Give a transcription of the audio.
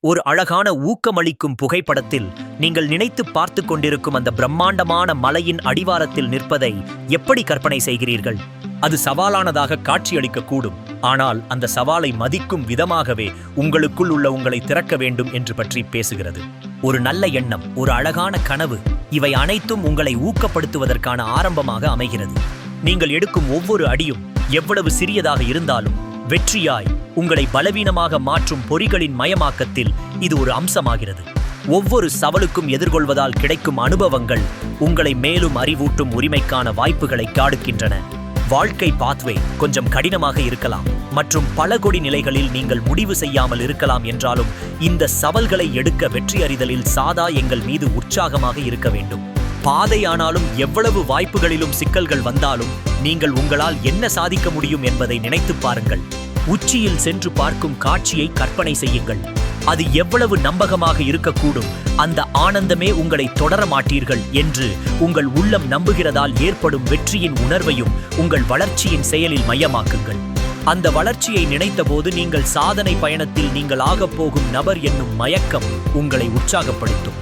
ஒரு அழகான ஊக்கமளிக்கும் புகைப்படத்தில் நீங்கள் நினைத்து பார்த்து கொண்டிருக்கும் அந்த பிரம்மாண்டமான மலையின் அடிவாரத்தில் நிற்பதை எப்படி கற்பனை செய்கிறீர்கள்? அது சவாலானதாக காட்சியளிக்கக்கூடும், ஆனால் அந்த சவாலை மதிக்கும் விதமாகவே உங்களுக்குள் உள்ள உங்களை திறக்க வேண்டும் என்று பற்றி பேசுகிறது. ஒரு நல்ல எண்ணம், ஒரு அழகான கனவு, இவை அனைத்தும் உங்களை ஊக்கப்படுத்துவதற்கான ஆரம்பமாக அமைகிறது. நீங்கள் எடுக்கும் ஒவ்வொரு அடியும் எவ்வளவு சிறியதாக இருந்தாலும் வெற்றியாய் உங்களை பலவீனமாக மாற்றும் பொறிகளின் மயமாக்கத்தில் இது ஒரு அம்சமாகிறது. ஒவ்வொரு சவாலுக்கும் எதிர்கொள்வதால் கிடைக்கும் அனுபவங்கள் உங்களை மேலும் அறிவூட்டும் உரிமைக்கான வாய்ப்புகளை காடுக்கின்றன. வாழ்க்கை பாத்வே கொஞ்சம் கடினமாக இருக்கலாம் மற்றும் பல கொடி நிலைகளில் நீங்கள் முடிவு செய்யாமல் இருக்கலாம் என்றாலும் இந்த சவால்களை எடுக்க வெற்றி அறிதலில் சாதா எங்கள் மீது உற்சாகமாக இருக்க வேண்டும். பாதையானாலும் எவ்வளவு வாய்ப்புகளிலும் சிக்கல்கள் வந்தாலும் நீங்கள் உங்களால் என்ன சாதிக்க முடியும் என்பதை நினைத்து பாருங்கள். உச்சியில் சென்று பார்க்கும் காட்சியை கற்பனை செய்யுங்கள். அது எவ்வளவு நம்பகமாக இருக்கக்கூடும், அந்த ஆனந்தமே உங்களை தொடர மாட்டீர்கள் என்று உங்கள் உள்ளம் நம்புகிறதால் ஏற்படும் வெற்றியின் உணர்வையும் உங்கள் வளர்ச்சியின் செயலில் மையமாக்குங்கள். அந்த வளர்ச்சியை நினைத்தபோது நீங்கள் சாதனை பயணத்தில் நீங்கள் ஆகப் போகும் நபர் என்னும் மயக்கம் உங்களை உற்சாகப்படுத்தும்.